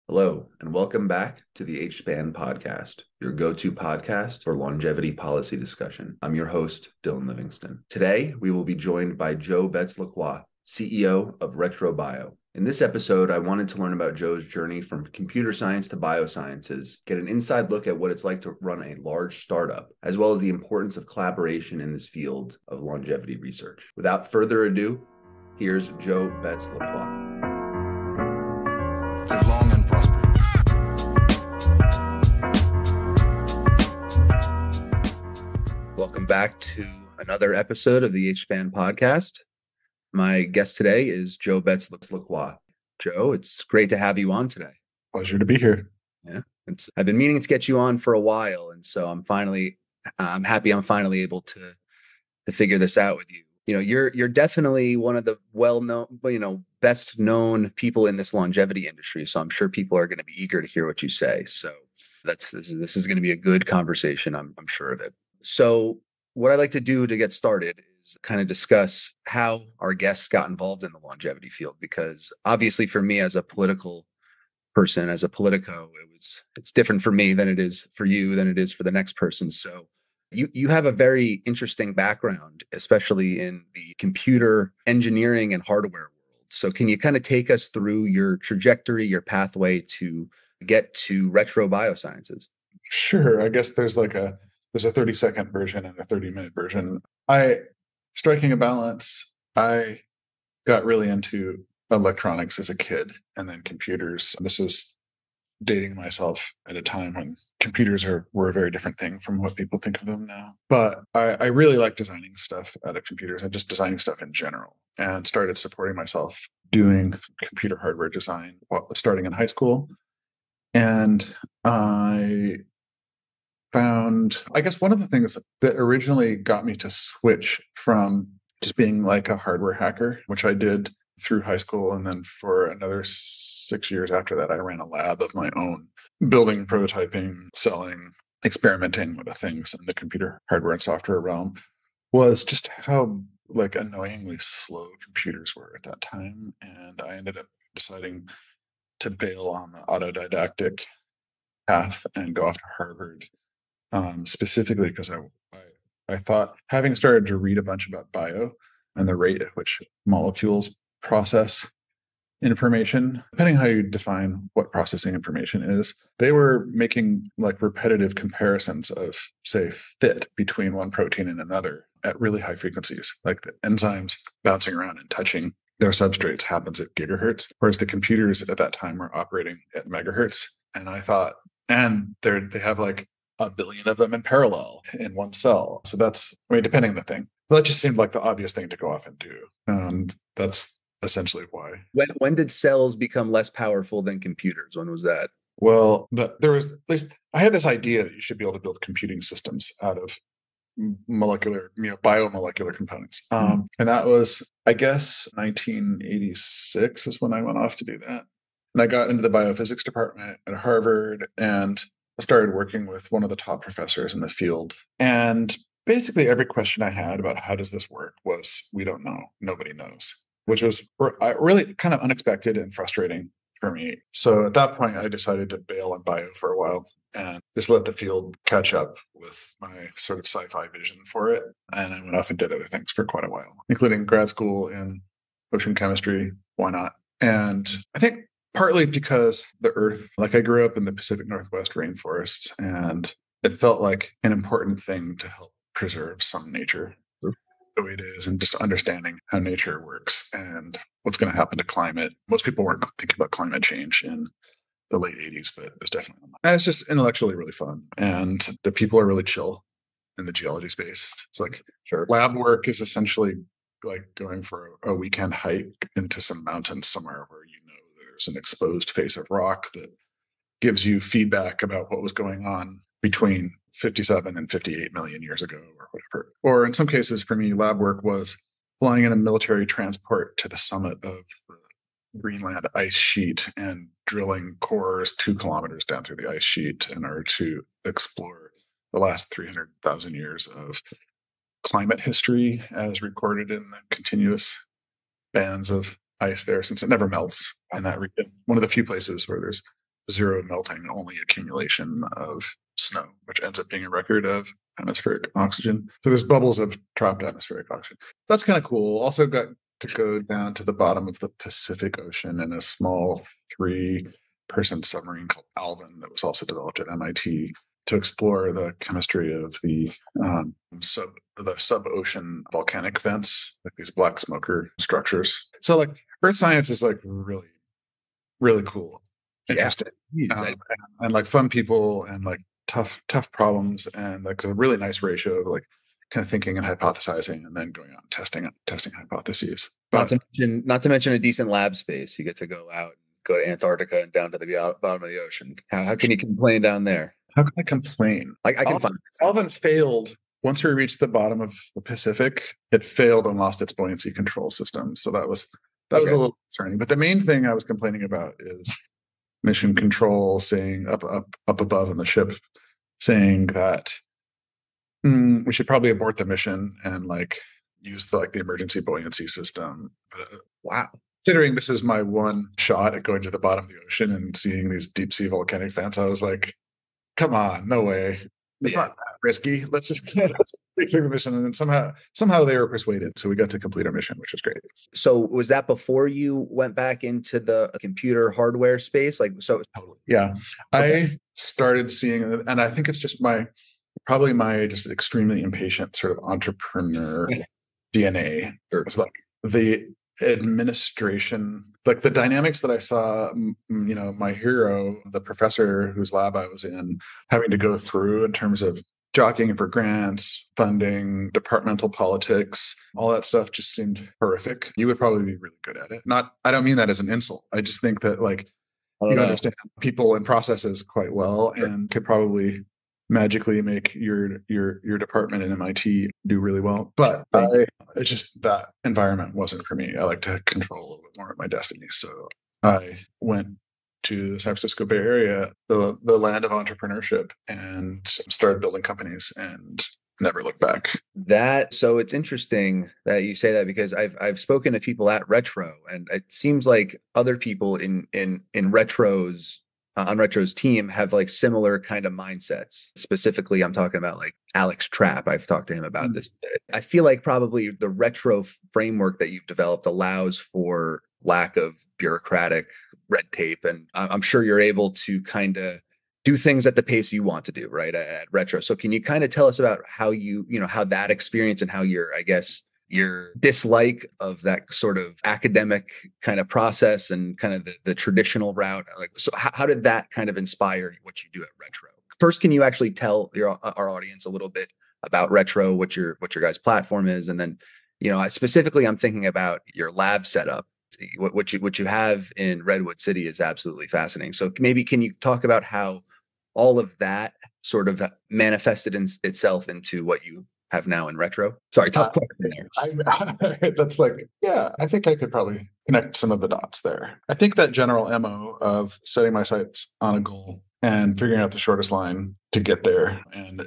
Hello, and welcome back to the HSPAN podcast, your go-to podcast for longevity policy discussion. I'm your host, Dylan Livingston. Today, we will be joined by Joe Betts-Lacroix, CEO of RetroBio. In this episode, I wanted to learn about Joe's journey from computer science to biosciences, get an inside look at what it's like to run a large startup, as well as the importance of collaboration in this field of longevity research. Without further ado, here's Joe Betts-Lacroix. Live long and prosper. Welcome back to another episode of the HSPAN podcast. My guest today is Joe Betts-Lacroix. Joe, it's great to have you on today. Pleasure to be here. Yeah, I've been meaning to get you on for a while, and so I'm happy I'm finally able to figure this out with you. You know, you're definitely one of the well-known, best known people in this longevity industry. So I'm sure people are going to be eager to hear what you say. So this is going to be a good conversation. I'm sure of it. So what I like to do to get started is kind of discuss how our guests got involved in the longevity field, because obviously for me as a political person, as a politico, it's different for me than it is for you, than it is for the next person. So you have a very interesting background, especially in the computer engineering and hardware world. So can you kind of take us through your trajectory, your pathway to get to Retro Biosciences? Sure. I guess there's a 30-second version and a 30-minute version. Striking a balance, I got really into electronics as a kid and then computers. This was dating myself at a time when computers were a very different thing from what people think of them now. But I really like designing stuff out of computers and just designing stuff in general, and started supporting myself doing computer hardware design starting in high school. And I found, I guess one of the things that originally got me to switch from just being like a hardware hacker, which I did through high school, and then for another 6 years after that, I ran a lab of my own, building, prototyping, selling, experimenting with things in the computer hardware and software realm, was just how annoyingly slow computers were at that time. And I ended up deciding to bail on the autodidactic path and go off to Harvard, specifically because I thought, having started to read a bunch about bio and the rate at which molecules process information, depending how you define what processing information is, they were making repetitive comparisons of, say, fit between one protein and another at really high frequencies. Like the enzymes bouncing around and touching their substrates happens at gigahertz, whereas the computers at that time were operating at megahertz. And I thought, and they have like a billion of them in parallel in one cell. So that's, depending on the thing. But that just seemed like the obvious thing to go off and do. And that's essentially why. When did cells become less powerful than computers? When was that? Well, there was, at least I had this idea that you should be able to build computing systems out of molecular, biomolecular components. And that was, I guess, 1986 is when I went off to do that. And I got into the biophysics department at Harvard and started working with one of the top professors in the field. And basically every question I had about how does this work was, we don't know. Nobody knows, which was really kind of unexpected and frustrating for me. So at that point, I decided to bail on bio for a while and just let the field catch up with my sort of sci-fi vision for it. And I went off and did other things for quite a while, including grad school in ocean chemistry. Why not? And I think partly because the Earth, I grew up in the Pacific Northwest rainforests, and it felt like an important thing to help preserve some nature the way it is, and just understanding how nature works and what's going to happen to climate. Most people weren't thinking about climate change in the late 80s, but it was definitely, and it's just intellectually really fun. And the people are really chill in the geology space. It's like, sure, lab work is essentially like going for a weekend hike into some mountains somewhere where there's an exposed face of rock that gives you feedback about what was going on between 57 and 58 million years ago or whatever. Or in some cases, for me, lab work was flying in a military transport to the summit of the Greenland ice sheet and drilling cores 2 kilometers down through the ice sheet in order to explore the last 300,000 years of climate history as recorded in the continuous bands of ice there, since it never melts in that region. One of the few places where there's zero melting, only accumulation of snow, which ends up being a record of atmospheric oxygen. So there's bubbles of trapped atmospheric oxygen. That's kind of cool. Also got to go down to the bottom of the Pacific Ocean in a small 3-person submarine called Alvin that was also developed at MIT to explore the chemistry of the sub-ocean volcanic vents, like these black smoker structures. So like earth science is like really, really cool, interesting, and like fun people and like tough problems, and like a really nice ratio of like kind of thinking and hypothesizing and then going out and testing hypotheses. But not to mention a decent lab space. You get to go out, go to Antarctica and down to the bottom of the ocean. How can you complain down there? How can I complain? Like I can find Alvin failed once we reached the bottom of the Pacific. It failed and lost its buoyancy control system. So that was a little concerning. But the main thing I was complaining about is mission control saying up above in the ship, saying that we should probably abort the mission and like use the emergency buoyancy system. Wow. Considering this is my one shot at going to the bottom of the ocean and seeing these deep sea volcanic vents, I was like, come on, no way. It's not that risky. Let's take the mission. And then somehow they were persuaded. So we got to complete our mission, which was great. So was that before you went back into the computer hardware space? Totally. Yeah. Okay. I started seeing, and I think it's just probably my just extremely impatient sort of entrepreneur DNA. It's like the administration, like the dynamics that I saw, my hero, the professor whose lab I was in, having to go through in terms of jockeying for grants, funding, departmental politics, all that stuff just seemed horrific. You would probably be really good at it. I don't mean that as an insult. I just think that you understand people and processes quite well and could probably magically make your department in MIT do really well. But it's just that environment wasn't for me. I like to control a little bit more of my destiny. So I went to the San Francisco Bay Area, the land of entrepreneurship, and started building companies and never looked back. So it's interesting that you say that, because I've spoken to people at Retro, and it seems like other people in Retro's on Retro's team have like similar kind of mindsets. Specifically, I'm talking about like Alex Trapp. I've talked to him about this bit. I feel like probably the Retro framework that you've developed allows for lack of bureaucratic red tape. And I'm sure you're able to kind of do things at the pace you want to do, right, at Retro. So can you kind of tell us about how how that experience and how your dislike of that sort of academic kind of process and kind of the traditional route, so how did that kind of inspire what you do at Retro? First, can you actually tell our audience a little bit about Retro, what your guys' platform is, and then specifically I'm thinking about your lab setup. What you have in Redwood City is absolutely fascinating. So maybe can you talk about how all of that sort of manifested itself into what you have now in Retro? Sorry, tough question there. That's I think I could probably connect some of the dots there. I think that general MO of setting my sights on a goal and figuring out the shortest line to get there and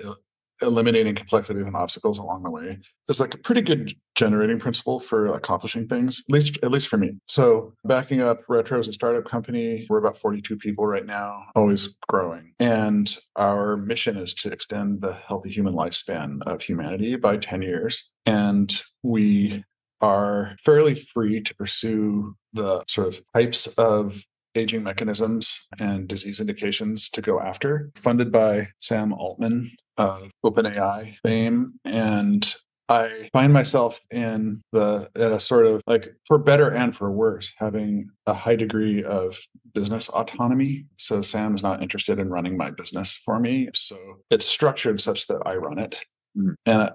eliminating complexities and obstacles along the way is like a pretty good generating principle for accomplishing things, at least for me. So backing up, Retro is a startup company. We're about 42 people right now, always growing. And our mission is to extend the healthy human lifespan of humanity by 10 years. And we are fairly free to pursue the sort of types of aging mechanisms and disease indications to go after, funded by Sam Altman of OpenAI fame. And I find myself in a sort of like, for better and for worse, having a high degree of business autonomy. So Sam is not interested in running my business for me. So it's structured such that I run it. Mm-hmm. And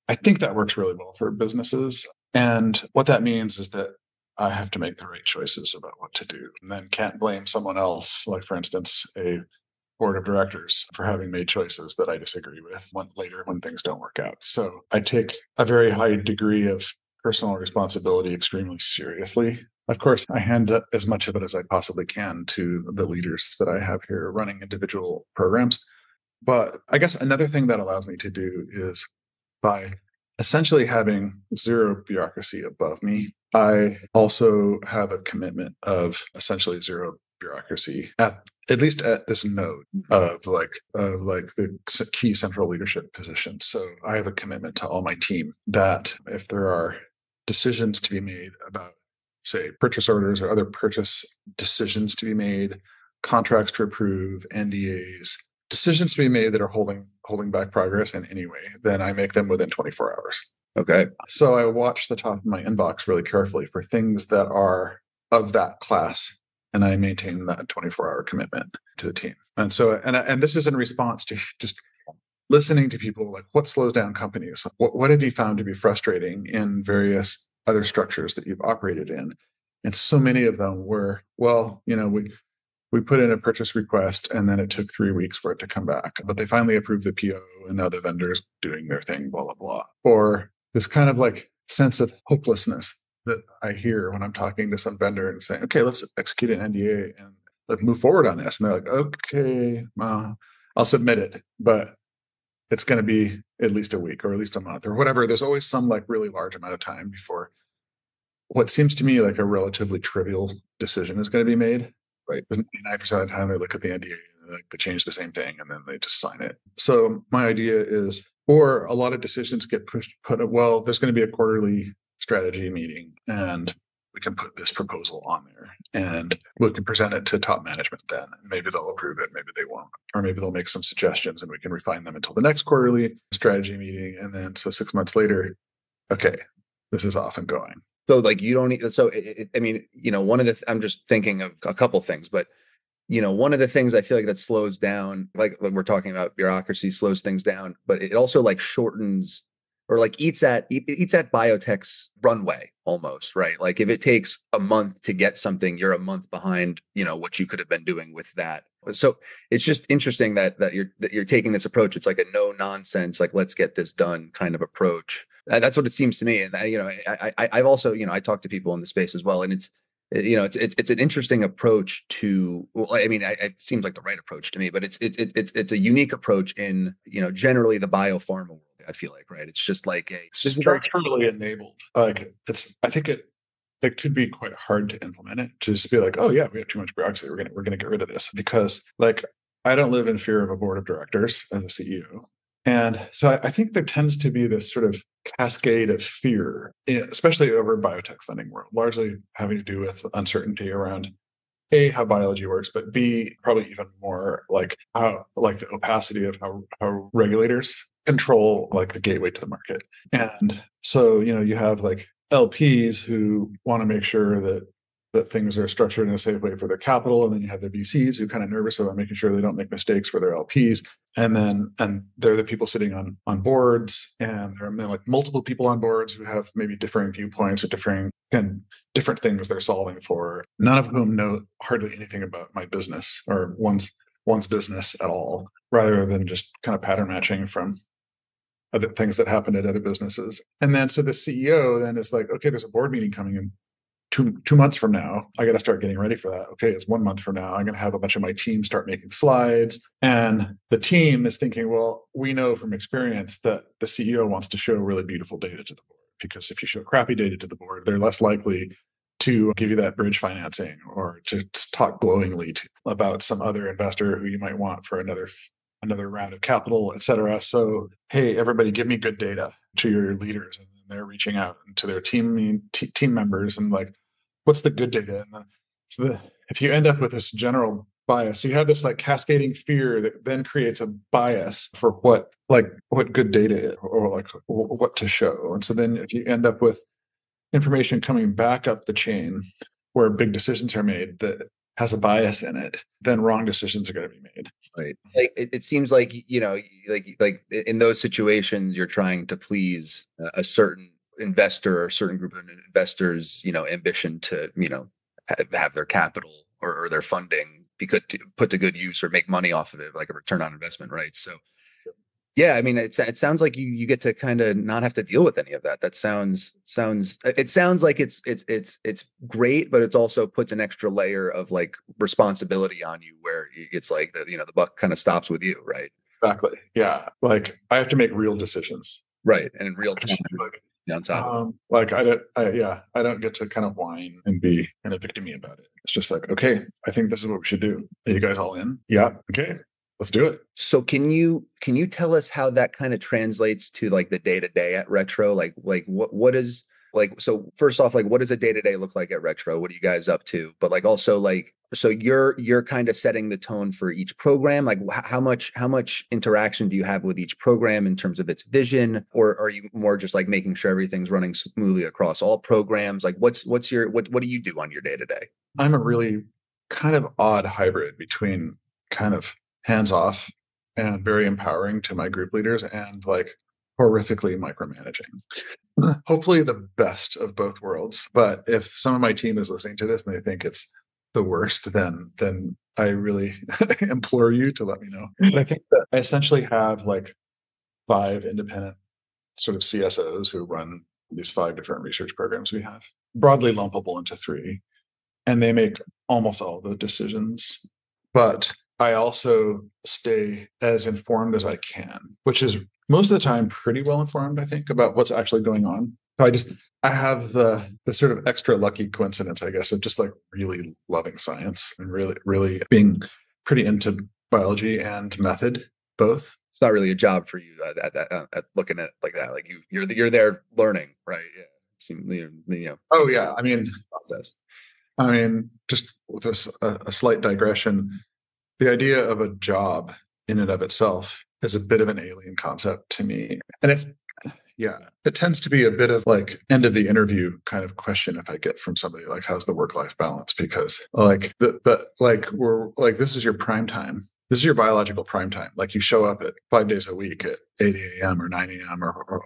I think that works really well for businesses. And what that means is that I have to make the right choices about what to do, and then can't blame someone else, like for instance, a board of directors, for having made choices that I disagree with when things don't work out. So I take a very high degree of personal responsibility extremely seriously. Of course, I hand as much of it as I possibly can to the leaders that I have here running individual programs. But I guess another thing that allows me to do is by essentially having zero bureaucracy above me, I also have a commitment of essentially zero bureaucracy at at least at this node of the key central leadership positions. So I have a commitment to all my team that if there are decisions to be made about, say, purchase orders or other purchase decisions to be made, contracts to approve, NDAs, decisions to be made that are holding back progress in any way, then I make them within 24 hours. Okay. So I watch the top of my inbox really carefully for things that are of that class, and I maintain that 24-hour commitment to the team. And so, and this is in response to just listening to people like, what slows down companies? What have you found to be frustrating in various other structures that you've operated in? And so many of them were, well, we put in a purchase request and then it took 3 weeks for it to come back, but they finally approved the PO and now the vendor's doing their thing, blah, blah, blah. Or this kind of like sense of hopelessness that I hear when I'm talking to some vendor and saying, okay, let's execute an NDA and let's move forward on this. And they're like, okay, I'll submit it, but it's going to be at least a week or at least a month or whatever. There's always some like really large amount of time before what seems to me like a relatively trivial decision is going to be made. Right. 99% of the time they look at the NDA and they change the same thing and then they just sign it. So my idea is, or a lot of decisions get well, there's going to be a quarterly strategy meeting and we can put this proposal on there and we can present it to top management then. And maybe they'll approve it, maybe they won't. Or maybe they'll make some suggestions and we can refine them until the next quarterly strategy meeting. And then so 6 months later, okay, this is off and going. So like you don't need, so I mean, one of the, I'm just thinking of a couple things, but one of the things I feel like that slows down, like we're talking about bureaucracy slows things down, but it also like shortens or like eats at biotech's runway almost, right? Like if it takes a month to get something, you're a month behind, what you could have been doing with that. So it's just interesting that you're taking this approach. It's like a no nonsense, like let's get this done kind of approach. That's what it seems to me. And I've also, I talk to people in the space as well, and it's an interesting approach to. Well, I mean, it seems like the right approach to me, but it's a unique approach in generally the biopharma world. I feel like, right? It's just like structurally enabled. Like I think it could be quite hard to implement it. To just be like, oh yeah, we have too much bureaucracy. We're gonna get rid of this because like I don't live in fear of a board of directors as a CEO. And so I think there tends to be this sort of cascade of fear, especially over biotech funding world, largely having to do with uncertainty around A, how biology works, but B, probably even more like how like the opacity of how regulators control like the gateway to the market. And so, you have like LPs who want to make sure that things are structured in a safe way for their capital. And then you have the VCs who are kind of nervous about making sure they don't make mistakes for their LPs. And they're the people sitting on boards, and there are like multiple people on boards who have maybe differing viewpoints or different things they're solving for, none of whom know hardly anything about my business or one's business at all, rather than just kind of pattern matching from other things that happened at other businesses. And then so the CEO then is like, okay, there's a board meeting coming in 2 months from now. I got to start getting ready for that. Okay, it's 1 month from now. I'm going to have a bunch of my team start making slides. And the team is thinking, well, we know from experience that the CEO wants to show really beautiful data to the board, because if you show crappy data to the board, they're less likely to give you that bridge financing or to talk glowingly about some other investor who you might want for another round of capital, et cetera. So, hey, everybody, give me good data to your leaders. And then they're reaching out to their team members and like, what's the good data? And if you end up with this general bias, you have this like cascading fear that then creates a bias for what good data is or like what to show. And so then if you end up with information coming back up the chain where big decisions are made that has a bias in it, then wrong decisions are going to be made. Right. Like it seems like, like in those situations, you're trying to please a certain investor or a certain group of investors, ambition to, have their capital or their funding put to good use or make money off of it, like a return on investment. Right. So, yeah, I mean, it sounds like you get to kind of not have to deal with any of that. That sounds like it's great, but it's also puts an extra layer of like responsibility on you where it's like the buck kind of stops with you, right? Exactly. Yeah. Like I have to make real decisions. Right. And in real time. on top of it. Like I don't get to kind of whine and be kind of victimy about it. It's just like, okay, I think this is what we should do. Are you guys all in? Yeah. Okay, let's do it. So can you tell us how that kind of translates to like the day to day at Retro? Like what is like, so first off, like what does a day to day look like at Retro? What are you guys up to? But like also like, so you're kind of setting the tone for each program. Like how much interaction do you have with each program in terms of its vision, or are you more just like making sure everything's running smoothly across all programs? Like what's your what do you do on your day to day? I'm a really kind of odd hybrid between kind of hands off and very empowering to my group leaders and like horrifically micromanaging. Hopefully the best of both worlds. But if some of my team is listening to this and they think it's the worst, then I really implore you to let me know. But I think that I essentially have like 5 independent sort of CSOs who run these 5 different research programs we have, broadly lumpable into 3, and they make almost all the decisions. But I also stay as informed as I can, which is most of the time pretty well informed, I think, about what's actually going on. So I have the sort of extra lucky coincidence, I guess, of just like really loving science and really being pretty into biology and method both. It's not really a job for you at looking at it like that. Like you're there learning, right? Yeah. Oh yeah. I mean, process. Just with a slight digression, the idea of a job in and of itself is a bit of an alien concept to me. And it tends to be a bit of like end of the interview kind of question if I get from somebody like, how's the work-life balance? Because like, but like, we're like, this is your prime time. This is your biological prime time. Like you show up at 5 days a week at 8 a.m. or 9 a.m.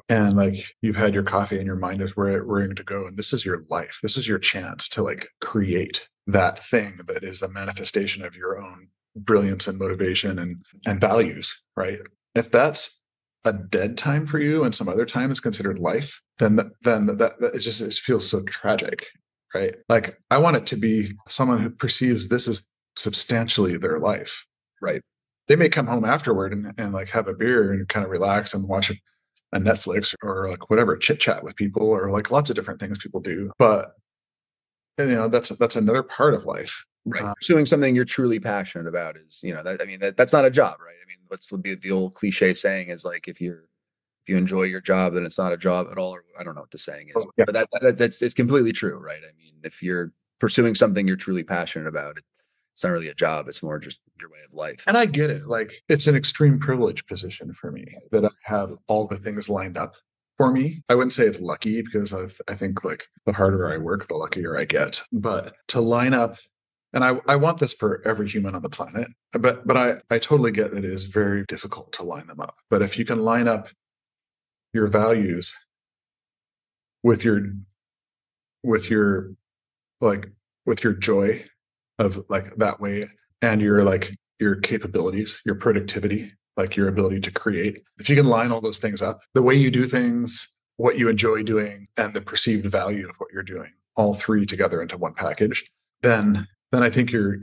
and like you've had your coffee and your mind is ready to go. And this is your life. This is your chance to like create that thing that is the manifestation of your own brilliance and motivation and values, right? If that's a dead time for you and some other time is considered life, then that it feels so tragic, right? Like I want it to be someone who perceives this as substantially their life. Right. They may come home afterward and like have a beer and kind of relax and watch a Netflix or like whatever, chit chat with people or like lots of different things people do. But that's another part of life. Right. Pursuing something you're truly passionate about is, that's not a job, right? I mean, what's the old cliche saying is like, if you enjoy your job, then it's not a job at all. Or I don't know what the saying is, but that's it's completely true, right? I mean, if you're pursuing something you're truly passionate about, it's not really a job. It's more just your way of life. And I get it. Like it's an extreme privilege position for me that I have all the things lined up for me. I wouldn't say it's lucky because I think like the harder I work, the luckier I get. But to line up, and I want this for every human on the planet, but I totally get that it is very difficult to line them up. But if you can line up your values with your joy of like that way and your capabilities, your productivity, like your ability to create. If you can line all those things up, the way you do things, what you enjoy doing, and the perceived value of what you're doing, all 3 together into one package, then I think you're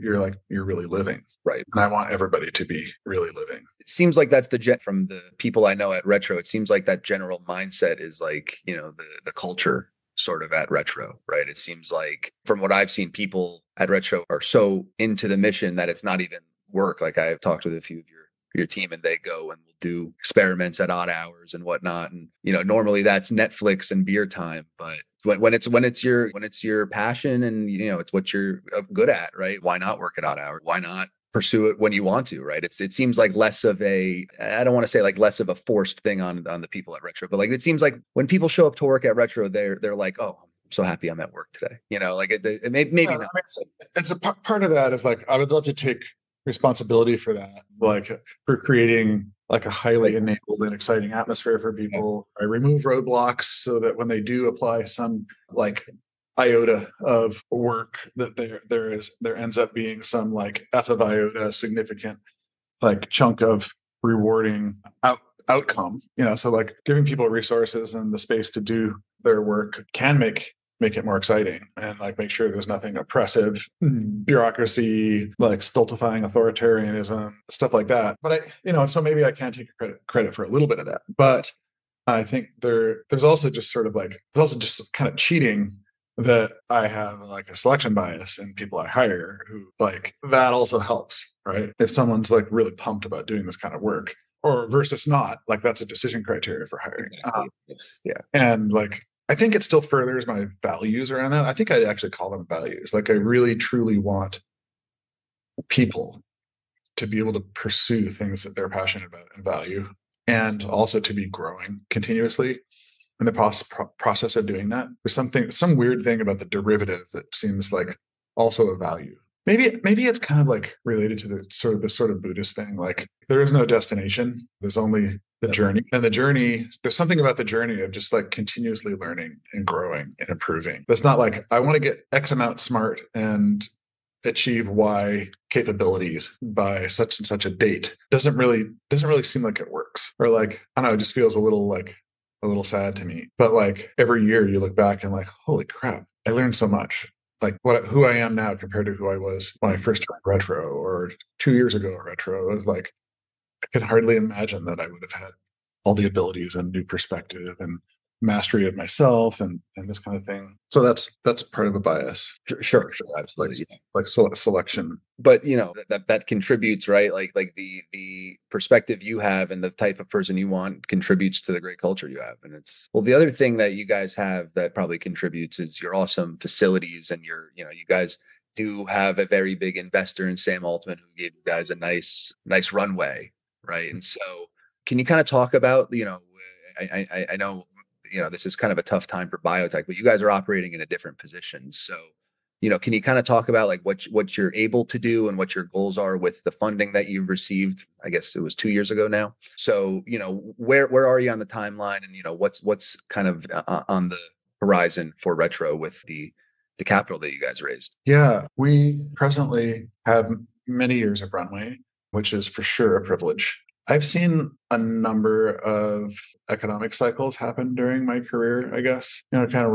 really living. Right. And I want everybody to be really living. It seems like that's from the people I know at Retro. It seems like that general mindset is like, the culture sort of at Retro, right? It seems like from what I've seen, people at Retro are so into the mission that it's not even work. Like I've talked with a few of your team and they go and will do experiments at odd hours and whatnot. And, normally that's Netflix and beer time, but when it's your passion and, it's what you're good at, right? Why not work at odd hours? Why not pursue it when you want to, right? It seems like less of a, I don't want to say like less of a forced thing on the people at Retro, but like, it seems like when people show up to work at Retro, they're like, oh, I'm so happy I'm at work today. Like it maybe not. It's a part of that is like, I would love to take responsibility for that, like for creating like a highly enabled and exciting atmosphere for people. I remove roadblocks so that when they do apply some like iota of work, that there ends up being some like F of iota significant like chunk of rewarding outcome. So like giving people resources and the space to do their work can make it more exciting and like make sure there's nothing oppressive, bureaucracy, like stultifying authoritarianism, stuff like that. But so maybe I can take credit for a little bit of that. But I think there's also just sort of like, there's also just kind of cheating that I have like a selection bias in people I hire who like that also helps, right? If someone's like really pumped about doing this kind of work or versus not, like that's a decision criteria for hiring. Exactly. It's yeah. And like, I think it still furthers my values around that. I think I'd actually call them values. Like I really truly want people to be able to pursue things that they're passionate about and value, and also to be growing continuously in the process of doing that. There's some weird thing about the derivative that seems like also a value. Maybe it's kind of like related to the sort of Buddhist thing. Like there is no destination. There's only the journey. And the journey, there's something about the journey of just like continuously learning and growing and improving. That's not like I want to get X amount smart and achieve Y capabilities by such and such a date. Doesn't really seem like it works. Or like, I don't know, it just feels a little sad to me. But like every year you look back and like, holy crap, I learned so much. Like who I am now compared to who I was when I first joined Retro or 2 years ago at Retro. It was like I could hardly imagine that I would have had all the abilities and new perspective and mastery of myself and this kind of thing. So that's part of a bias. Sure, absolutely. Like selection. But that contributes, right? Like the perspective you have and the type of person you want contributes to the great culture you have. And it's the other thing that you guys have that probably contributes is your awesome facilities, and you guys do have a very big investor in Sam Altman who gave you guys a nice runway, right? And so can you kind of talk about, I know this is kind of a tough time for biotech, but you guys are operating in a different position. So, can you kind of talk about like what you're able to do and what your goals are with the funding that you've received? I guess it was 2 years ago now. So, where are you on the timeline, and what's kind of on the horizon for Retro with the capital that you guys raised? Yeah, we presently have many years of runway, which is for sure a privilege. I've seen a number of economic cycles happen during my career, I guess. Kind of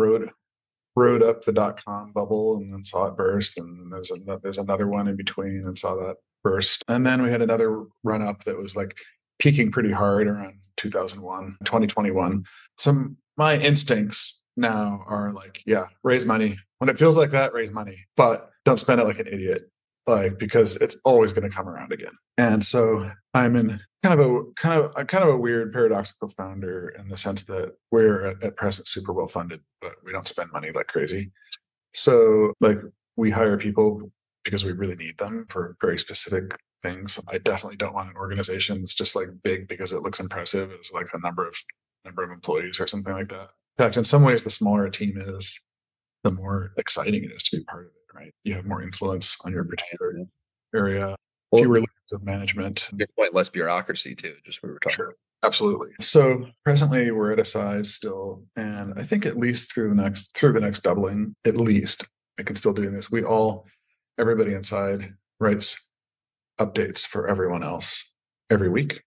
rode up the dot-com bubble and then saw it burst. And then there's another one in between and saw that burst. And then we had another run up that was like peaking pretty hard around 2001, 2021. So my instincts now are like, yeah, raise money. When it feels like that, raise money, but don't spend it like an idiot. Like, because it's always going to come around again. And so I'm in kind of a weird paradoxical founder in the sense that we're at present super well funded, but we don't spend money like crazy. So like we hire people because we really need them for very specific things. I definitely don't want an organization that's just like big because it looks impressive as like a number of employees or something like that. In fact, in some ways, the smaller a team is, the more exciting it is to be part of it. Right, you have more influence on your particular area, fewer layers of management. Good point. Less bureaucracy too. Just what we were talking. Sure, absolutely. So presently we're at a size still, and I think at least through the next doubling, at least I can still do this. Everybody inside writes updates for everyone else every week.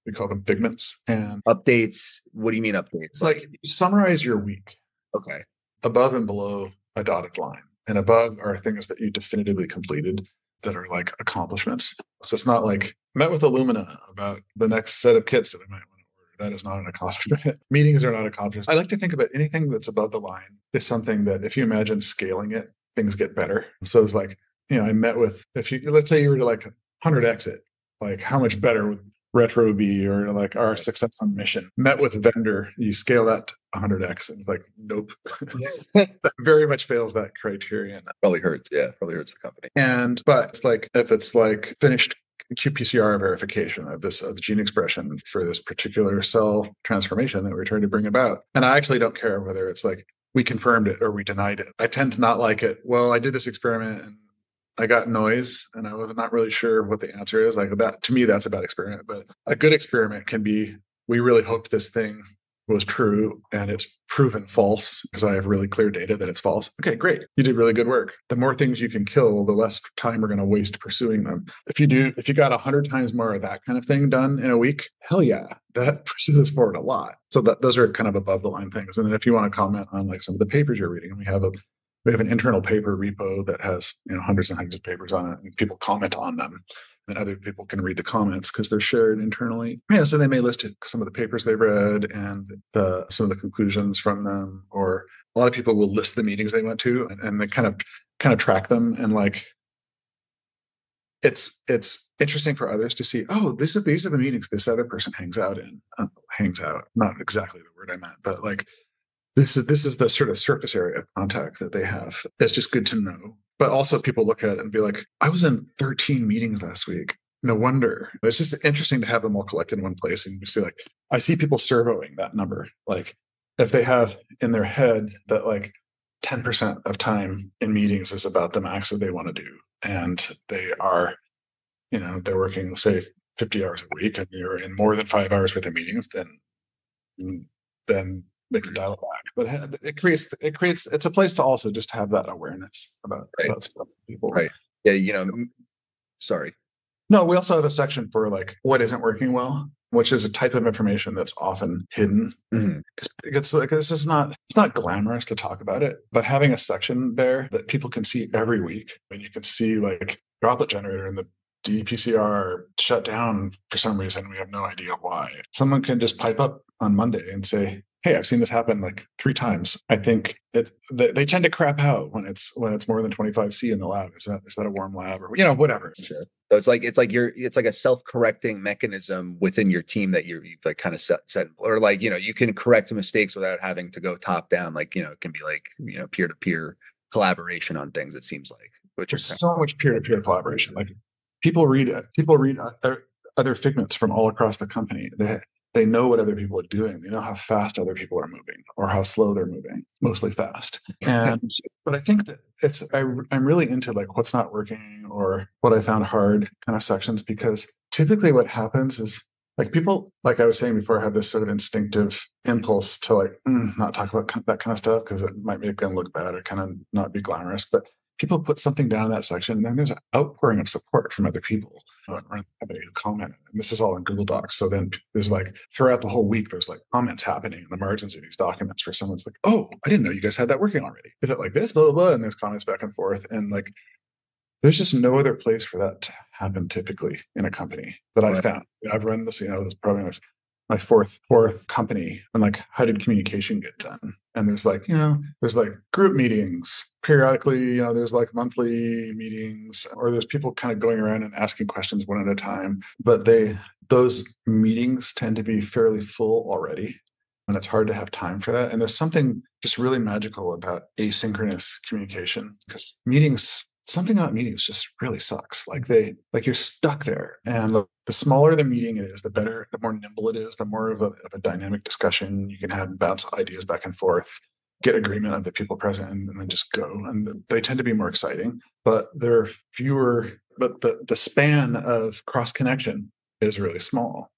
We call them figments. And updates. What do you mean updates? Like you summarize your week. Okay. Above and below a dotted line. And above are things that you definitively completed that are like accomplishments. So it's not like met with Illumina about the next set of kits that I might want to order. That is not an accomplishment. Meetings are not accomplishments. I like to think about anything that's above the line is something that if you imagine scaling it, things get better. So it's like, I met with, let's say you were to like 100x it, like how much better would Retro be, or like our success on mission? Met with vendor, you scale that to 100x, and it's like, nope. That very much fails that criterion. Probably hurts. Yeah, probably hurts the company. But it's like, if it's like finished qPCR verification of the gene expression for this particular cell transformation that we're trying to bring about, and I actually don't care whether it's like we confirmed it or we denied it. I tend to not like it. Well, I did this experiment and I got noise and I was not really sure what the answer is. Like that, to me, that's a bad experiment. But a good experiment can be, we really hoped this thing was true and it's proven false because I have really clear data that it's false. Okay, great. You did really good work. The more things you can kill, the less time we're going to waste pursuing them. If you got 100 times more of that kind of thing done in a week, hell yeah, that pushes us forward a lot. So those are kind of above the line things. And then if you want to comment on like some of the papers you're reading, we have an internal paper repo that has hundreds and hundreds of papers on it, and people comment on them. and other people can read the comments because they're shared internally. Yeah, so they may list some of the papers they read and some of the conclusions from them, or a lot of people will list the meetings they went to, and they kind of track them, and like it's interesting for others to see, oh, these are the meetings this other person hangs out in. Hangs out, not exactly the word I meant, but like this is the sort of surface area of contact that they have. It's just good to know. But also people look at it and be like, I was in 13 meetings last week. No wonder. It's just interesting to have them all collected in one place. And you see, like, I see people surveying that number. Like if they have in their head that like 10% of time in meetings is about the max that they want to do, and they are, they're working, say, 50 hours a week, and you're in more than 5 hours worth of meetings, then they can dial it back. But it creates it's a place to also just have that awareness about stuff people. Right. Yeah. Sorry. No, we also have a section for like what isn't working well, which is a type of information that's often hidden. Mm-hmm. It's like it's not glamorous to talk about it, but having a section there that people can see every week, and you can see like droplet generator and the DPCR shut down for some reason. We have no idea why. Someone can just pipe up on Monday and say, hey, I've seen this happen like 3 times. I think they tend to crap out when it's more than 25C in the lab. Is that a warm lab, or whatever? Sure. So it's like a self-correcting mechanism within your team that you've like kind of set, or like, you can correct mistakes without having to go top down. Like, it can be like, peer-to-peer collaboration on things, it seems like. There's so much peer-to-peer collaboration. Like people read other figments from all across the company. They know what other people are doing. They know how fast other people are moving or how slow they're moving, mostly fast. But I think that I'm really into like what's not working or what I found hard kind of sections, because typically what happens is like people, like I was saying before, have this sort of instinctive impulse to like not talk about that kind of stuff because it might make them look bad or kind of not be glamorous. But people put something down in that section, and then there's an outpouring of support from other people around the company who commented. And this is all in Google Docs. So then there's like throughout the whole week, there's like comments happening in the margins of these documents where someone's like, oh, I didn't know you guys had that working already. Is it like this, blah, blah, blah? And there's comments back and forth. And like, there's just no other place for that to happen typically in a company that I've found. I've run this, this is probably my fourth company, and like, how did communication get done? And there's like, there's like group meetings periodically, there's like monthly meetings, or there's people kind of going around and asking questions one at a time. But those meetings tend to be fairly full already, and it's hard to have time for that. And there's something just really magical about asynchronous communication, because something about meetings just really sucks. Like you're stuck there, and the smaller the meeting it is, the better, the more nimble it is, the more of a dynamic discussion you can have, bounce ideas back and forth, get agreement of the people present, and then just go. And they tend to be more exciting, but there are fewer. But the span of cross connection is really small.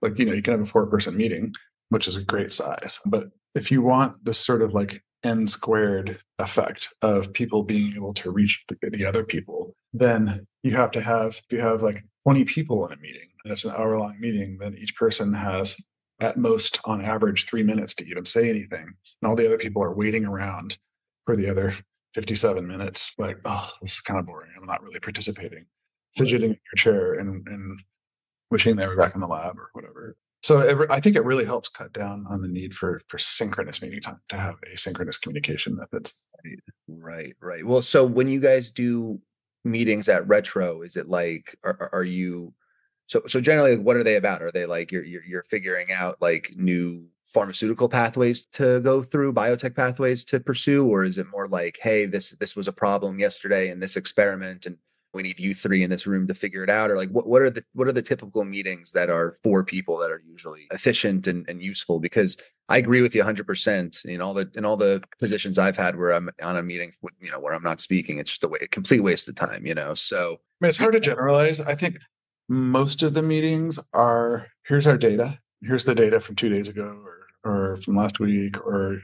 Like you can have a 4-person meeting, which is a great size, but if you want this sort of like n squared effect of people being able to reach the other people, then you have to have, if you have like 20 people in a meeting and it's an hour-long meeting, then each person has at most on average 3 minutes to even say anything. And all the other people are waiting around for the other 57 minutes. Like, oh, this is kind of boring. I'm not really participating. Fidgeting in your chair and wishing they were back in the lab or whatever. So I think it really helps cut down on the need for synchronous meeting time, to have asynchronous communication methods. Right. Well, so when you guys do meetings at Retro, is it like, are you, so generally, what are they about? Are they like you're figuring out like new pharmaceutical pathways to go through, biotech pathways to pursue, or is it more like, hey, this was a problem yesterday in this experiment, and we need you 3 in this room to figure it out? Or like, what are the typical meetings that are for people that are usually efficient and useful? Because I agree with you 100% in all the positions I've had where I'm on a meeting with, where I'm not speaking. It's just a complete waste of time, So I mean, it's hard to generalize. I think most of the meetings are, here's our data. Here's the data from 2 days ago or from last week or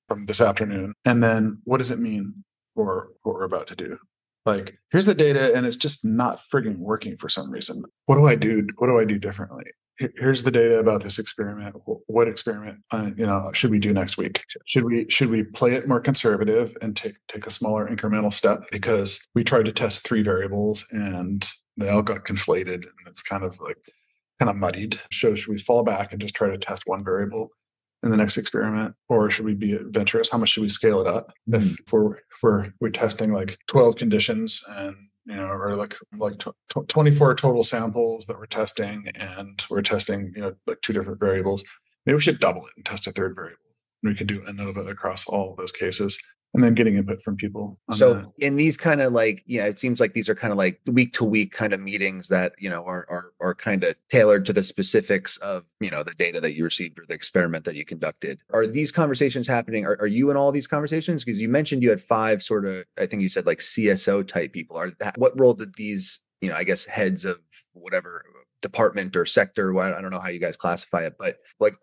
from this afternoon. And then what does it mean for what we're about to do? Like, here's the data and it's just not frigging working for some reason. What do I do? What do I do differently? Here's the data about this experiment. What experiment, should we do next week? Should we play it more conservative and take a smaller incremental step because we tried to test 3 variables and they all got conflated, and it's kind of muddied. So should we fall back and just try to test one variable in the next experiment, or should we be adventurous? How much should we scale it up? If we're testing like 12 conditions, and or like 24 total samples that we're testing, and we're testing like two different variables, maybe we should double it and test a third variable. And we can do ANOVA across all of those cases, and then getting input from people. So in these kind of like, it seems like these are kind of like week to week kind of meetings that, are kind of tailored to the specifics of, the data that you received or the experiment that you conducted. Are these conversations happening? Are you in all these conversations? Because you mentioned you had 5 sort of, I think you said like CSO type people. What role did these, I guess heads of whatever department or sector, I don't know how you guys classify it, but like,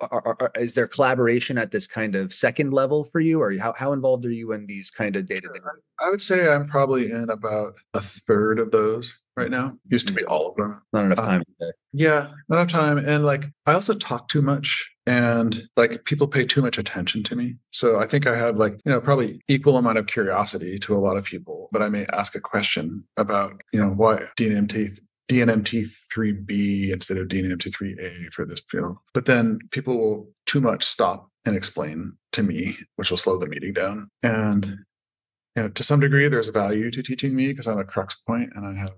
is there collaboration at this kind of second level for you, or how involved are you in these kind of day-to-day? I would say I'm probably in about a third of those right now. Used to be all of them. Not enough time. Yeah, not enough time. And like, I also talk too much, and like people pay too much attention to me. So I think I have like, probably equal amount of curiosity to a lot of people, but I may ask a question about, why DNMT3B instead of DNMT3A for this field. But then people will too much stop and explain to me, which will slow the meeting down. And to some degree, there's a value to teaching me because I'm a crux point and I have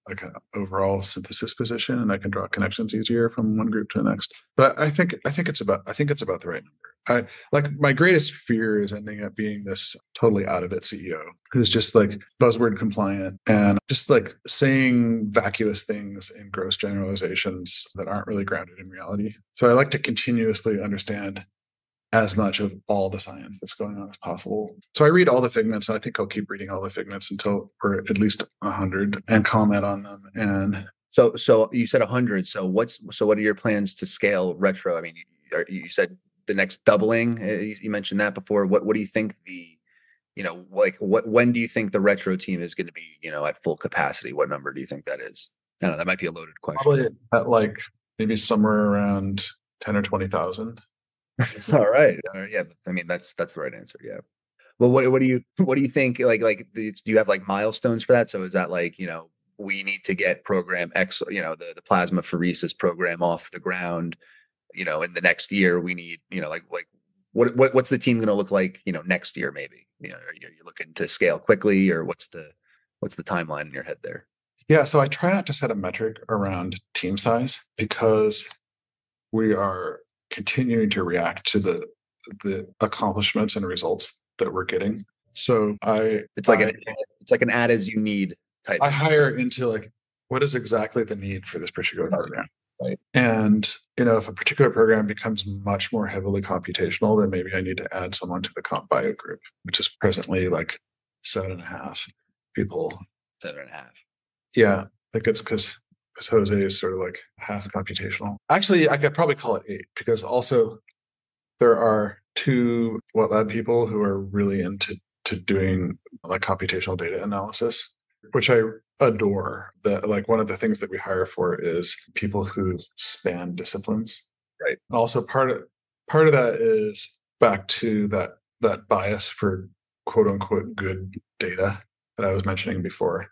like an overall synthesis position, and I can draw connections easier from one group to the next. But I think it's about the right number. My greatest fear is ending up being this totally out of it CEO who's just like buzzword compliant and just like saying vacuous things in gross generalizations that aren't really grounded in reality. So I like to continuously understand as much of all the science that's going on as possible. So I read all the Figments, and I think I'll keep reading all the Figments until we're at least 100 and comment on them. And so you said 100. So what are your plans to scale Retro? I mean, you said the next doubling. You mentioned that before. What do you think when do you think the Retro team is going to be, at full capacity? What number do you think that is? I don't know. That might be a loaded question. Probably at like maybe somewhere around 10 or 20,000. All right. Yeah. I mean, that's the right answer. Yeah. Well, what do you think? Do you have like milestones for that? So is that like, we need to get program X, the plasmapheresis program off the ground, in the next year we need, what's the team going to look like, next year, maybe, are you looking to scale quickly, or what's the timeline in your head there? Yeah. So I try not to set a metric around team size because we are continuing to react to the accomplishments and results that we're getting. So it's like an add as you need type. I hire into like, what is exactly the need for this particular program? Right. And, if a particular program becomes much more heavily computational, then maybe I need to add someone to the comp bio group, which is presently like 7.5 people. 7.5. Yeah. I think it's because Jose is sort of like half computational. Actually, I could probably call it 8 because also there are 2 wet lab people who are really into doing like computational data analysis, which I adore. That like one of the things that we hire for is people who span disciplines. Right. Also part of that is back to that bias for quote unquote good data that I was mentioning before,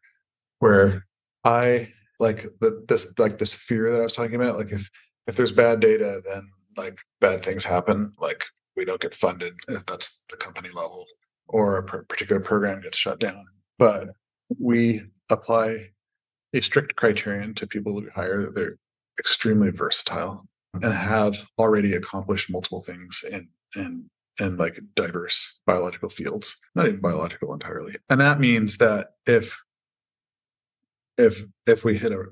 where I like this fear that I was talking about. Like if there's bad data, then like bad things happen. Like we don't get funded if that's the company level, or a particular program gets shut down. But we apply a strict criterion to people who hire that they're extremely versatile and have already accomplished multiple things in like diverse biological fields, not even biological entirely. And that means that if we hit a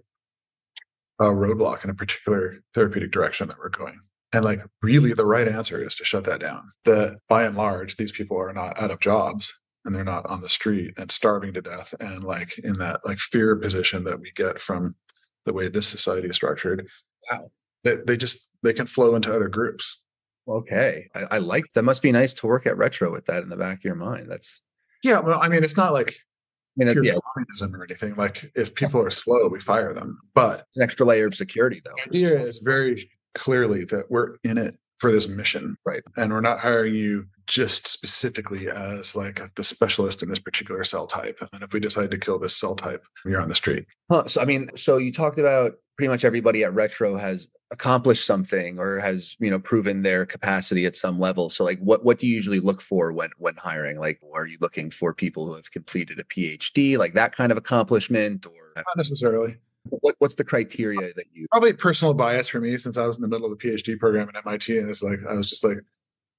roadblock in a particular therapeutic direction that we're going, and like really the right answer is to shut that down, that by and large, these people are not out of jobs and they're not on the street and starving to death and like in that like fear position that we get from the way this society is structured. Wow. They can flow into other groups. Okay. I like that. Must be nice to work at Retro with that in the back of your mind. Yeah. Well, I mean, it's not like pure yeah, communism or anything. Like if people are slow, we fire them. But it's an extra layer of security, though. The idea is very clearly that we're in it for this mission. Right. And we're not hiring you just specifically as like the specialist in this particular cell type. And if we decide to kill this cell type, you're on the street. Huh. So, I mean, so you talked about pretty much everybody at Retro has accomplished something or has, proven their capacity at some level. So like, what do you usually look for when hiring? Like, are you looking for people who have completed a PhD, like that kind of accomplishment, or Not necessarily. what's the criteria that you? Probably personal bias for me, since I was in the middle of a PhD program at MIT, and it's like I was just like,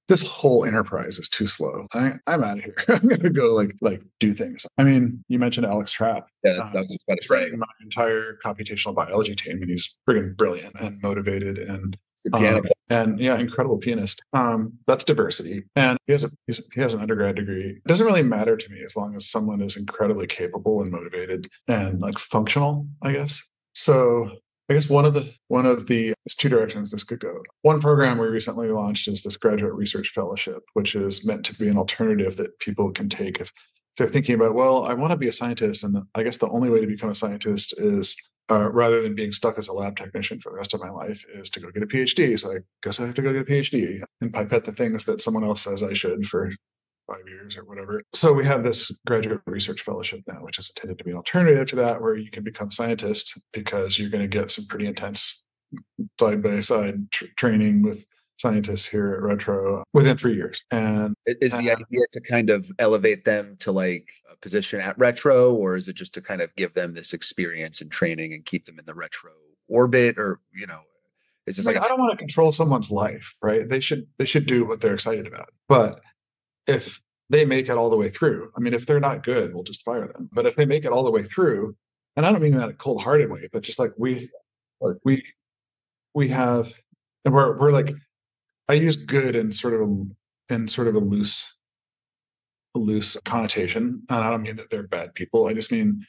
this whole enterprise is too slow. I'm out of here. I'm gonna go like do things. I mean, you mentioned Alex Trapp. Yeah, that's what I was about to say. Running my entire computational biology team, and he's friggin' brilliant and motivated and incredible pianist. That's diversity, and he has an undergrad degree. It doesn't really matter to me as long as someone is incredibly capable and motivated and like functional, I guess. So I guess one of the there's two directions this could go. One program we recently launched is this graduate research fellowship, which is meant to be an alternative that people can take if they're thinking about, well, I want to be a scientist, and I guess the only way to become a scientist is rather than being stuck as a lab technician for the rest of my life, is to go get a PhD. So I guess I have to go get a PhD and pipette the things that someone else says I should for 5 years or whatever. So we have this graduate research fellowship now, which is intended to be an alternative to that, where you can become scientist because you're going to get some pretty intense side-by-side training with scientists here at Retro within 3 years. And is the idea to kind of elevate them to like a position at Retro, or is it just to kind of give them this experience and training and keep them in the Retro orbit, or is this I don't want to control someone's life, right? They should do what they're excited about. But if they make it all the way through, I mean, if they're not good, we'll just fire them. But if they make it all the way through, and I don't mean that in a cold-hearted way, but just like we have, and we're like, I use good in sort of a loose connotation, and I don't mean that they're bad people. I just mean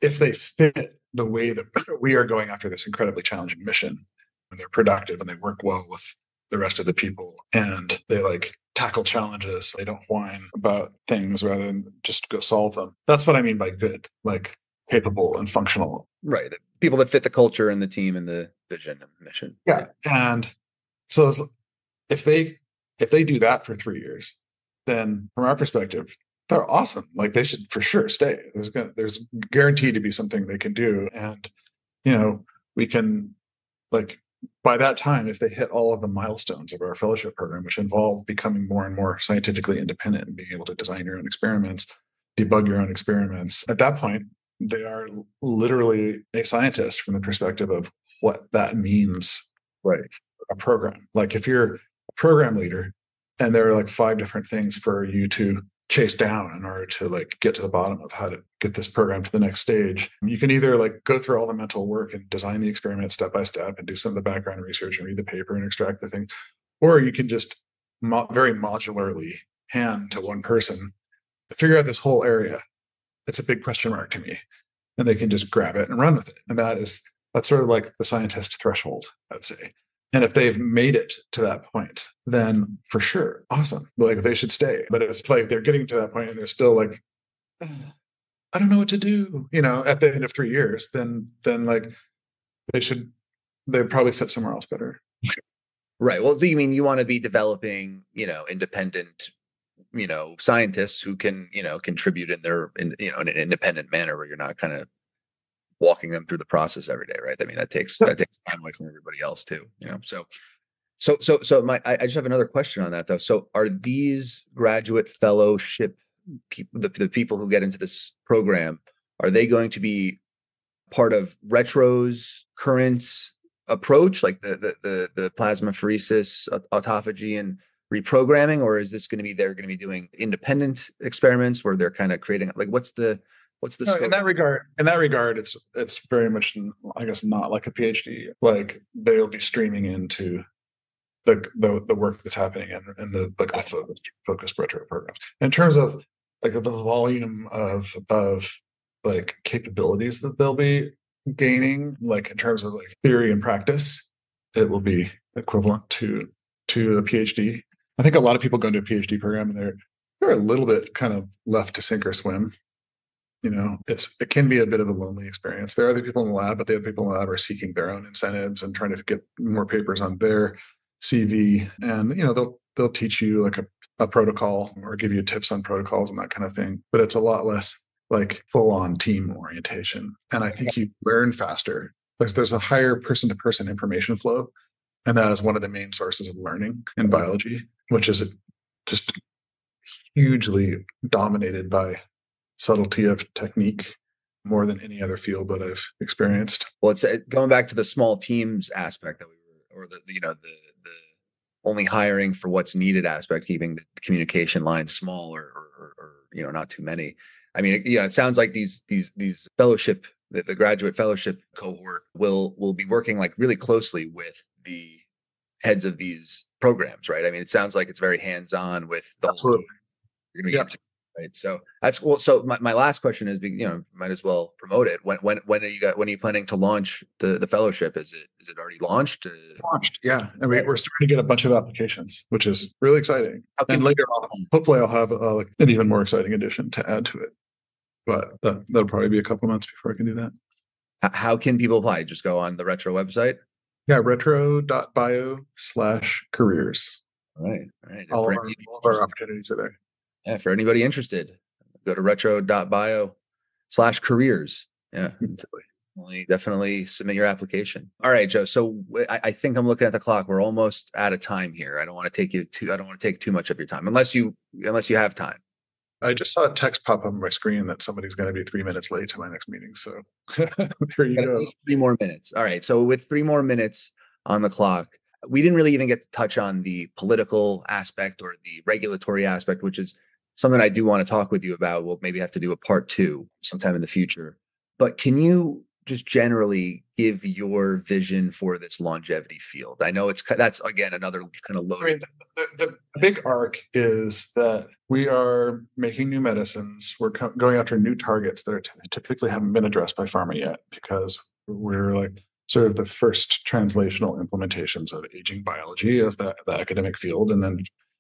if they fit the way that we are going after this incredibly challenging mission, and they're productive and they work well with the rest of the people, and they like tackle challenges. They don't whine about things rather than just go solve them. That's what I mean by good, like capable and functional. Right. The people that fit the culture and the team and the vision and mission. Yeah. And so if they do that for 3 years, then from our perspective, they're awesome. Like they should for sure stay. There's guaranteed to be something they can do. And, we can like, by that time, if they hit all of the milestones of our fellowship program, which involve becoming more and more scientifically independent and being able to design your own experiments, debug your own experiments, at that point, they are literally a scientist from the perspective of what that means, right? A program. Like if you're a program leader and there are like 5 different things for you to chase down in order to like get to the bottom of how to get this program to the next stage, you can either like go through all the mental work and design the experiment step by step and do some of the background research and read the paper and extract the thing, or you can just very modularly hand to one person to figure out this whole area. It's a big question mark to me, and they can just grab it and run with it. And that's sort of like the scientist threshold, I'd say. And if they've made it to that point, then for sure, awesome. Like they should stay. But if like they're getting to that point and they're still like, I don't know what to do, at the end of 3 years, then like they probably fit somewhere else better. Right. Well, so you mean you want to be developing, independent, scientists who can, contribute in an independent manner where you're not kind of walking them through the process every day, right? I mean, that takes time away from everybody else too, So I just have another question on that though. So are these graduate fellowship people, the people who get into this program, are they going to be part of Retro's current approach, like the plasmapheresis, autophagy, and reprogramming, or is this going to be they're going to be doing independent experiments where they're kind of creating like what's the scope? In that regard, it's very much, I guess, not like a PhD. Like they'll be streaming into the work that's happening in the focused retro programs. In terms of like the volume of like capabilities that they'll be gaining, like in terms of like theory and practice, it will be equivalent to a PhD. I think a lot of people go into a PhD program and they're a little bit kind of left to sink or swim. It can be a bit of a lonely experience. There are other people in the lab, but the other people in the lab are seeking their own incentives and trying to get more papers on their CV, and they'll teach you like a protocol or give you tips on protocols and that kind of thing. But it's a lot less like full on team orientation. And I think you learn faster because there's a higher person to person information flow. And that is one of the main sources of learning in biology, which is just hugely dominated by subtlety of technique more than any other field that I've experienced. Well, it's going back to the small teams aspect that we were, or the only hiring for what's needed aspect, keeping the communication lines small or not too many. I mean, it sounds like these fellowship, the graduate fellowship cohort will be working like really closely with the heads of these programs, right? I mean, it sounds like it's very hands-on with the Absolutely. You're going to be integrated, right? So that's cool. So my last question is, might as well promote it. When are you planning to launch the fellowship? Is it already launched? It's launched. Yeah. And we're starting to get a bunch of applications, which is really exciting. And later on, hopefully I'll have like an even more exciting addition to add to it. But that'll probably be a couple months before I can do that. How can people apply? Just go on the Retro website? Yeah, retro.bio/careers. All right. All of our opportunities are there. Yeah, for anybody interested, go to retro.bio/careers. Yeah, definitely submit your application. All right, Joe. So I think I'm looking at the clock. We're almost out of time here. I don't want to take too much of your time, unless you have time. I just saw a text pop up on my screen that somebody's going to be 3 minutes late to my next meeting. So there you go. At least 3 more minutes. All right. So with 3 more minutes on the clock, we didn't really even get to touch on the political aspect or the regulatory aspect, which is something I do want to talk with you about. We'll maybe have to do a part 2 sometime in the future. But can you just generally give your vision for this longevity field? I know that's again another kind of loaded. I mean, the big arc is that we are making new medicines. We're going after new targets that are typically haven't been addressed by pharma yet, because we're like sort of the first translational implementations of aging biology as the academic field, and then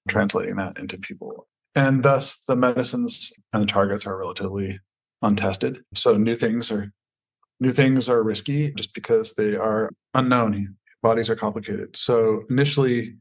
translating that into people. And thus the medicines and the targets are relatively untested. So new things are risky just because they are unknown. Bodies are complicated. So initially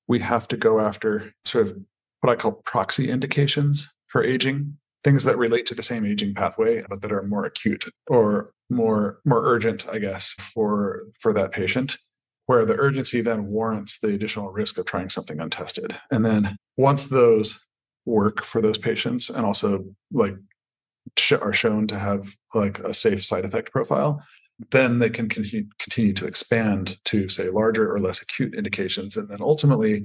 we have to go after sort of what I call proxy indications for aging, things that relate to the same aging pathway, but that are more acute or more urgent, I guess, for that patient, where the urgency then warrants the additional risk of trying something untested. And then once those work for those patients and also like are shown to have like a safe side effect profile, then they can continue to expand to say larger or less acute indications, and then ultimately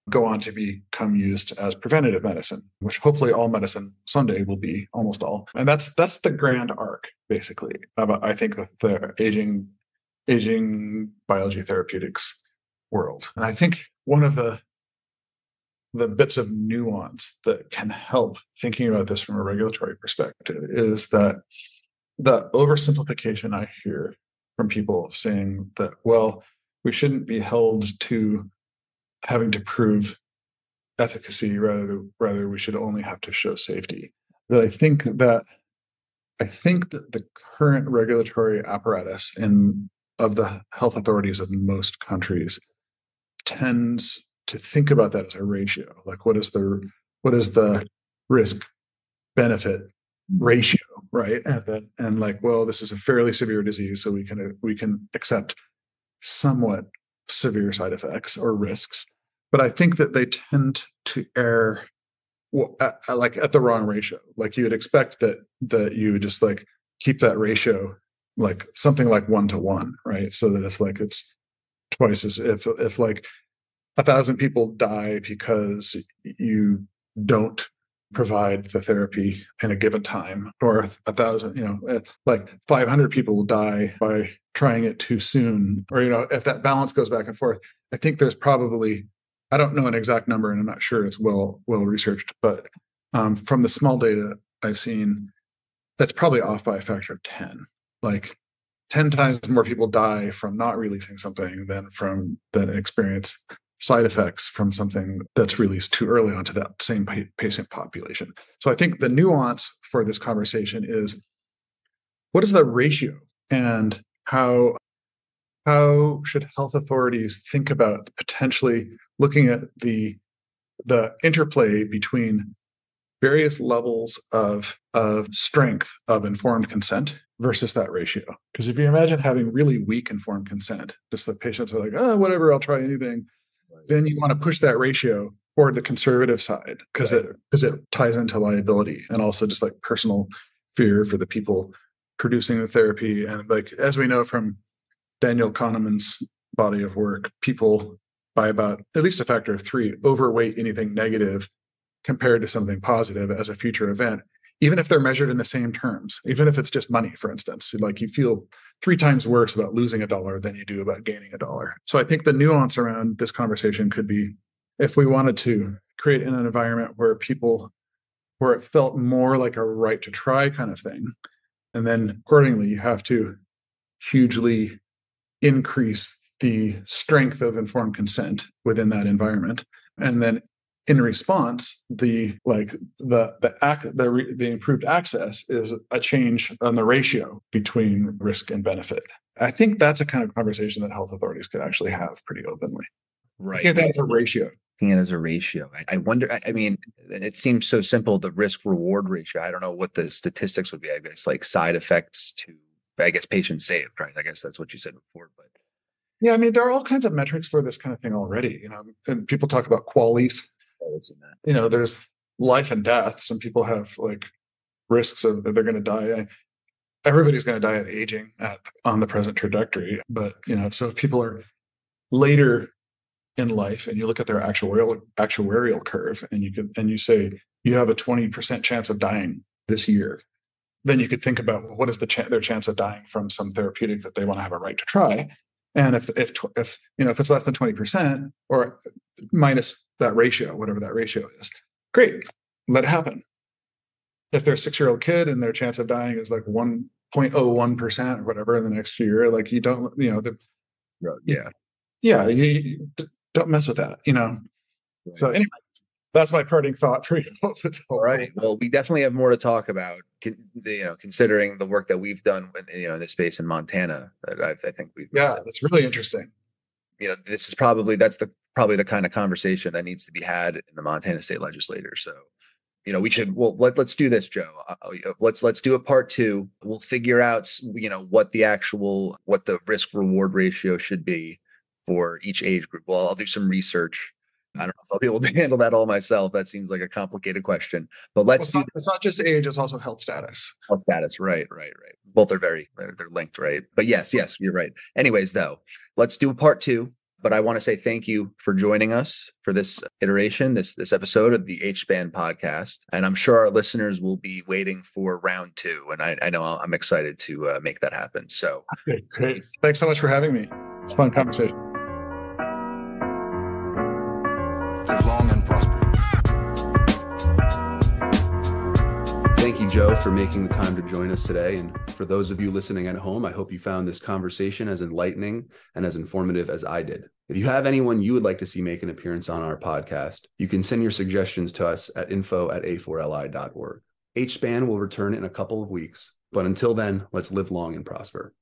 go on to become used as preventative medicine, which hopefully all medicine someday will be, almost all. And that's the grand arc, basically, of I think the aging biology therapeutics world. And I think one of the bits of nuance that can help thinking about this from a regulatory perspective is that the oversimplification I hear from people saying that, well, we shouldn't be held to having to prove efficacy, rather we should only have to show safety. That I think that the current regulatory apparatus of the health authorities of most countries tends to think about that as a ratio. Like what is the risk benefit ratio, right? And like, well, this is a fairly severe disease, so we can accept somewhat severe side effects or risks. But I think that they tend to err at the wrong ratio. Like you would expect that you would just like keep that ratio like something like 1-to-1, right? So that if like it's twice as if like 1,000 people die because you don't provide the therapy in a given time, or 1,000, like 500 people will die by trying it too soon, or if that balance goes back and forth. I think there's probably, I don't know an exact number, and I'm not sure it's well researched, but from the small data I've seen, that's probably off by a factor of 10. Like 10 times more people die from not releasing something than experience side effects from something that's released too early onto that same patient population. So I think the nuance for this conversation is, what is the ratio, and how how should health authorities think about potentially looking at the interplay between various levels of strength of informed consent versus that ratio? Because if you imagine having really weak informed consent, just that patients are like, oh, whatever, I'll try anything, then you want to push that ratio toward the conservative side because it ties into liability and also just like personal fear for the people producing the therapy. And like, as we know from Daniel Kahneman's body of work, people by about at least a factor of 3 overweight anything negative compared to something positive as a future event, even if they're measured in the same terms, even if it's just money, for instance. Like you feel 3 times worse about losing $1 than you do about gaining $1. So I think the nuance around this conversation could be, if we wanted to create an environment where it felt more like a right to try kind of thing, and then accordingly, you have to hugely increase the strength of informed consent within that environment. And then in response, the improved access is a change on the ratio between risk and benefit. I think that's a kind of conversation that health authorities could actually have pretty openly. Right. I think that's a ratio. It as a ratio. I wonder, I mean, it seems so simple, the risk reward ratio. I don't know what the statistics would be, I guess, like side effects to, I guess, patients saved, right? I guess that's what you said before, but. Yeah, I mean, there are all kinds of metrics for this kind of thing already, and people talk about QALYs. There's life and death. Some people have like risks of they're going to die. Everybody's going to die at aging on the present trajectory. But, so if people are later in life and you look at their actuarial curve and you say you have a 20% chance of dying this year, then you could think about, well, what is their chance of dying from some therapeutic that they want to have a right to try? And if it's less than 20% or minus that ratio, whatever that ratio is, great, let it happen. If they're a 6-year-old kid and their chance of dying is like 1.01% or whatever in the next year, like you don't, you don't mess with that, Right. So anyway, that's my parting thought for you. All right. Well, we definitely have more to talk about, considering the work that we've done in this space in Montana. That I think that's really interesting. This is probably the kind of conversation that needs to be had in the Montana State Legislature. So, we should. Well, let's do this, Joe. Let's do a part 2. We'll figure out, what the risk reward ratio should be for each age group. Well, I'll do some research. I don't know if I'll be able to handle that all myself. That seems like a complicated question, but it's not just age, it's also health status. Health status. Right. Both are they're linked, right? But yes, you're right. Anyways, though, let's do a part 2, but I want to say thank you for joining us for this iteration, this episode of the HSpan podcast. And I'm sure our listeners will be waiting for round 2. And I know I'm excited to make that happen. So great. Thanks so much for having me. It's a fun conversation. Live long and prosper. Thank you, Joe, for making the time to join us today. And for those of you listening at home, I hope you found this conversation as enlightening and as informative as I did. If you have anyone you would like to see make an appearance on our podcast, you can send your suggestions to us at info@a4li.org. HSpan will return in a couple of weeks, but until then, let's live long and prosper.